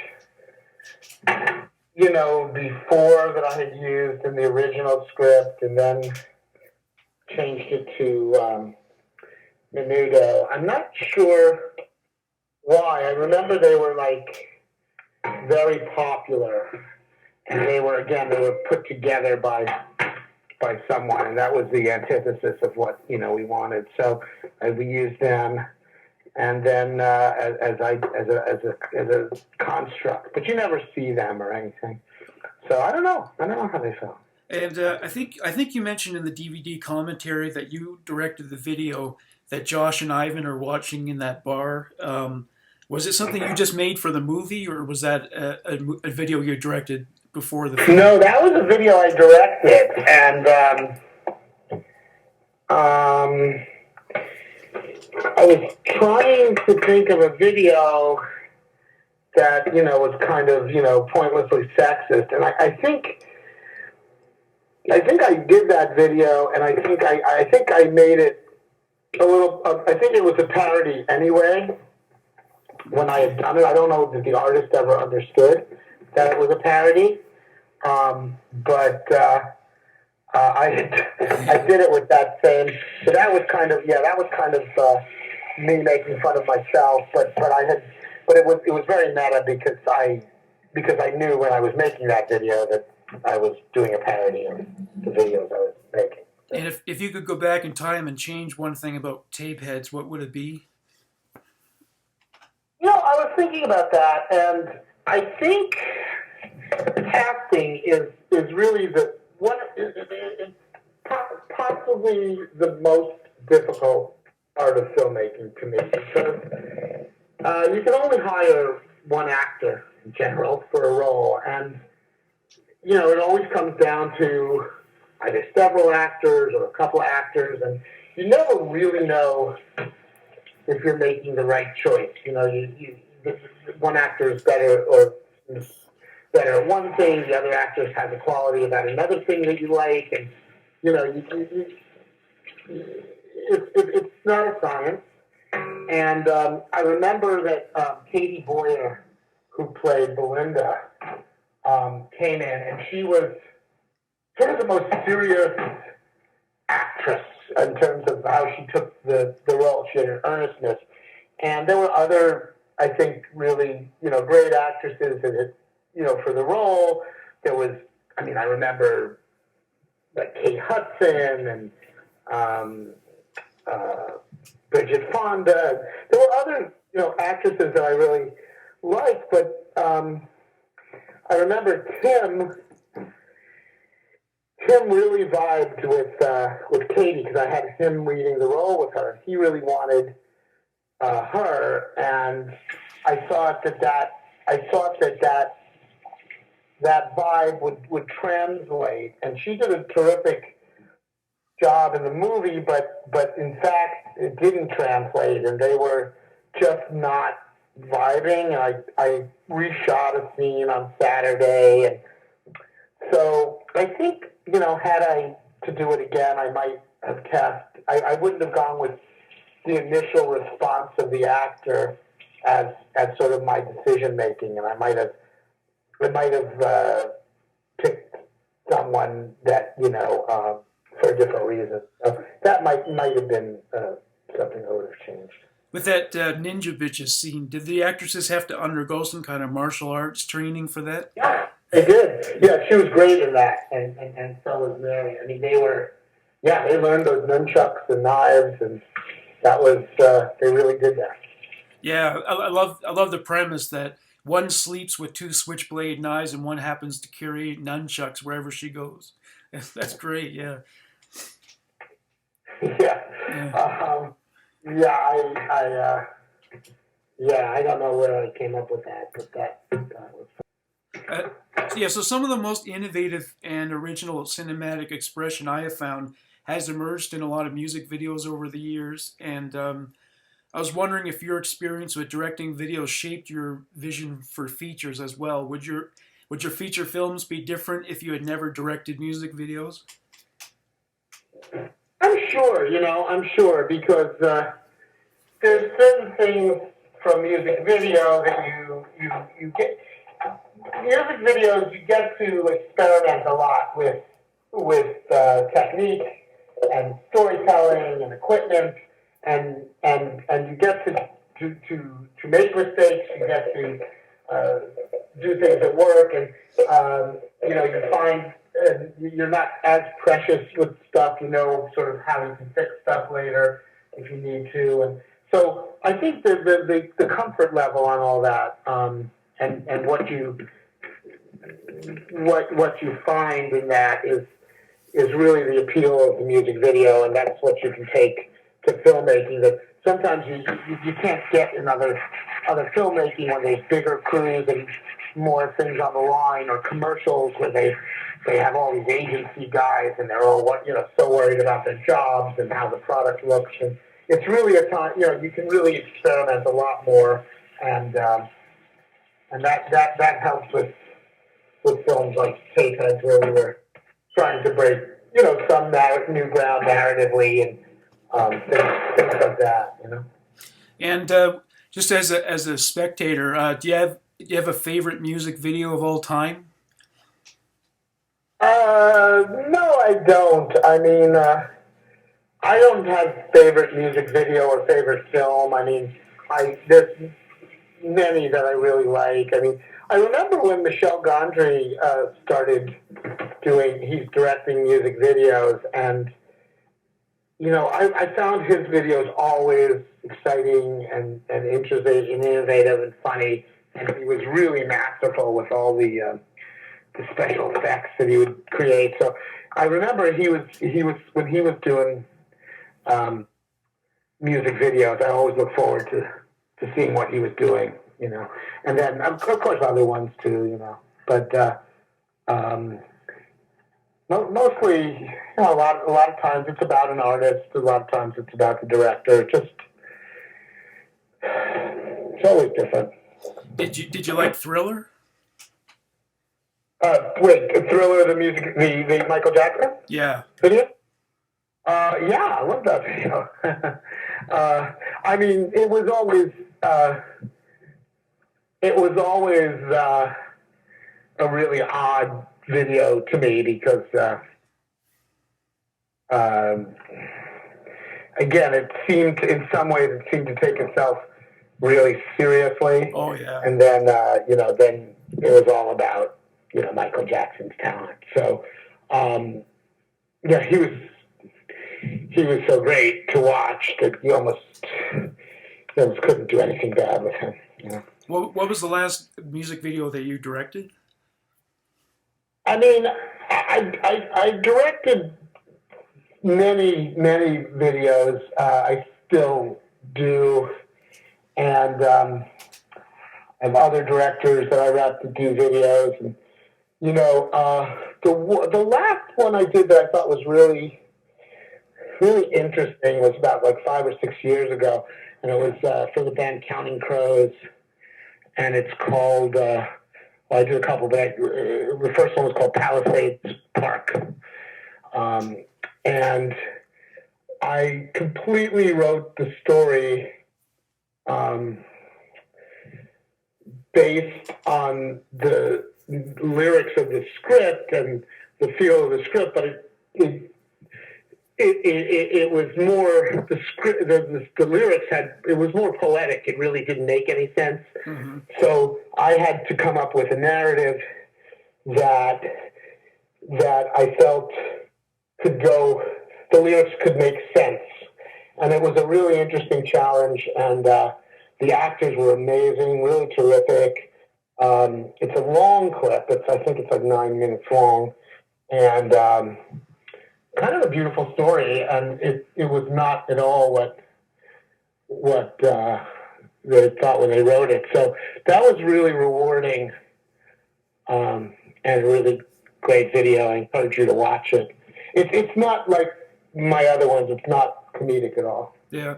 before that I had used in the original script and then changed it to Menudo. I'm not sure why. I remember they were very popular, and they were put together by someone, and that was the antithesis of what we wanted. So we used them and then as a construct. But you never see them or anything. So I don't know how they felt. And I think you mentioned in the DVD commentary that you directed the video that Josh and Ivan are watching in that bar. Was it something you just made for the movie, or was that a video you directed before the film? No, that was a video I directed, and I was trying to think of a video that, was kind of, pointlessly sexist, and I think I did that video, and I think I made it a little. I think it was a parody anyway. When I had done it, I don't know if the artist ever understood that it was a parody, but I did it with that same. So that was kind of me making fun of myself, but it was very meta because I knew when I was making that video that I was doing a parody of the videos I was making. And if you could go back in time and change one thing about Tapeheads, what would it be? I was thinking about that, and I think casting is really possibly the most difficult part of filmmaking to me, because you can only hire one actor in general for a role, and it always comes down to either several actors or a couple of actors, and you never really know if you're making the right choice. One actor is better at one thing, the other actor has a quality about another thing that you like, and it's not a science. And I remember that Katie Boyer, who played Belinda, came in, and she was sort of the most serious actress in terms of how she took the role. She had an earnestness. And there were other, I think, really, great actresses that, for the role. There was, I remember like Kate Hudson and Bridget Fonda. There were other, actresses that I really liked, but I remember Tim really vibed with Katie because I had him reading the role with her. He really wanted her, and I thought that vibe would translate. And she did a terrific job in the movie, but in fact it didn't translate, and they were just not vibing. I reshot a scene on Saturday, and so I think, had I to do it again, I might have cast. I wouldn't have gone with the initial response of the actor as sort of my decision making, and I might have picked someone that for a different reason. So that might have been something I would have changed. With that Ninja Bitches scene, did the actresses have to undergo some kind of martial arts training for that? Yeah, they did. Yeah, she was great in that, and so was Mary. They learned those nunchucks and knives, and that was they really did that. Yeah, I love the premise that one sleeps with two switchblade knives and one happens to carry nunchucks wherever she goes. That's great. Yeah. I don't know where I came up with that, but that was so some of the most innovative and original cinematic expression I have found has emerged in a lot of music videos over the years, and I was wondering if your experience with directing videos shaped your vision for features as well. Would your feature films be different if you had never directed music videos? I'm sure, because there's certain things from music video that you get. Music videos, you get to experiment a lot with technique and storytelling and equipment, and you get to make mistakes. You get to do things that work, and you find you're not as precious with stuff. Sort of how you can fix stuff later if you need to, and So I think the comfort level on all that, and what you find in that is really the appeal of the music video, and that's what you can take to filmmaking that sometimes you can't get in other filmmaking when there's bigger crews and more things on the line, or commercials where they have all these agency guys and they're all so worried about their jobs and how the product looks. And it's really a time, you can really experiment a lot more, and that helps with films like Tapeheads, where we were trying to break, some new ground narratively and things like that, And just as a spectator, do you have a favorite music video of all time? No, I don't. I mean, I don't have favorite music video or favorite film. I mean, there's many that I really like. I mean, I remember when Michel Gondry started he's directing music videos, and I found his videos always exciting and interesting and innovative and funny, and he was really masterful with all the special effects that he would create. So I remember he was when he was doing music videos, I always look forward to seeing what he was doing, and then of course other ones too, but mostly, a lot of times it's about an artist, a lot of times it's about the director. It's always different. Did you like Thriller? Thriller, the music, the Michael Jackson? Yeah. Video? Yeah, I love that video. I mean, it was always a really odd video to me because, again, in some ways it seemed to take itself really seriously. Oh, yeah. And then, then it was all about, Michael Jackson's talent. So, he was so great to watch that you almost couldn't do anything bad with him. What was the last music video that you directed? I mean, I directed many videos. I still do, and I have other directors that I rep to do videos. And the last one I did that I thought was really interesting was about 5 or 6 years ago, and it was for the band Counting Crows, and it's called. I did a couple, but the first one was called Palisades Park. And I completely wrote the story based on the lyrics of the script and the feel of the script, but it was more the script. The lyrics it was more poetic. It really didn't make any sense. Mm-hmm. So I had to come up with a narrative that I felt could go. The lyrics could make sense, and it was a really interesting challenge. And the actors were amazing, really terrific. It's a long clip. I think it's 9 minutes long, and kind of a beautiful story. And it was not at all what they thought when they wrote it. So that was really rewarding, and a really great video. I encourage you to watch it. It's not like my other ones. It's not comedic at all. Yeah.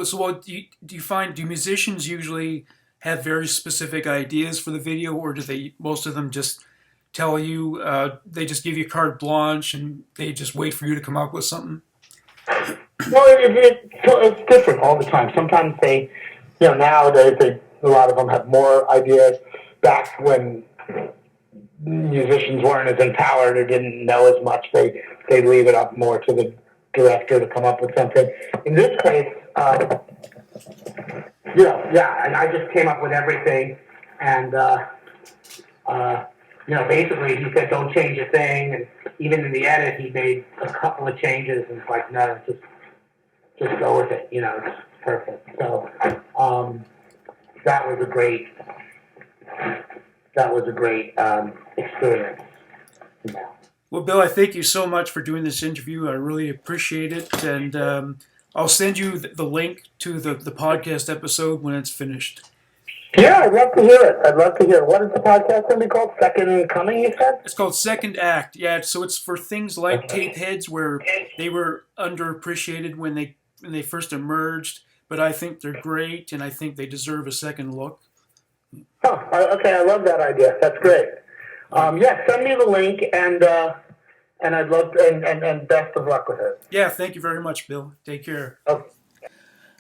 So do you find, do musicians usually have very specific ideas for the video, or do most of them just tell you, they just give you carte blanche and they just wait for you to come up with something? No, it's different all the time. Sometimes nowadays a lot of them have more ideas. Back when musicians weren't as empowered or didn't know as much, they'd leave it up more to the director to come up with something. In this case, and I just came up with everything, and basically he said don't change a thing, and even in the edit he made a couple of changes, and it's like, no, just go with it. Perfect. So that was a great experience. Yeah. Well, Bill, I thank you so much for doing this interview. I really appreciate it, and I'll send you the link to the podcast episode when it's finished. Yeah, I'd love to hear it. What is the podcast going to be called? Second Coming, you said? It's called Second Act. Yeah, so it's for things like Tapeheads, where they were underappreciated when they first emerged, but I think they're great, and I think they deserve a second look. Oh, okay, I love that idea. That's great. Yeah, send me the link, and I'd love to, and best of luck with it. Yeah, thank you very much, Bill. Take care. Okay.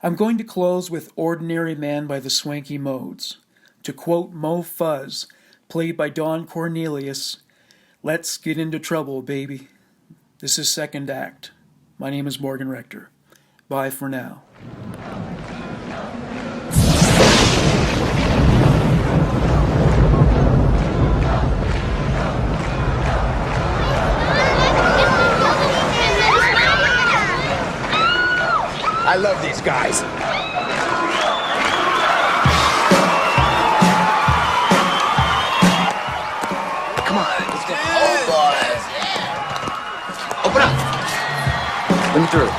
I'm going to close with Ordinary Man by the Swanky Modes. To quote Mo Fuzz, played by Don Cornelius, "Let's get into trouble, baby." This is Second Act. My name is Morgan Rector. Bye for now. I love these guys. Come on, let's go. Oh, boys. Yeah. Open up. Let me through.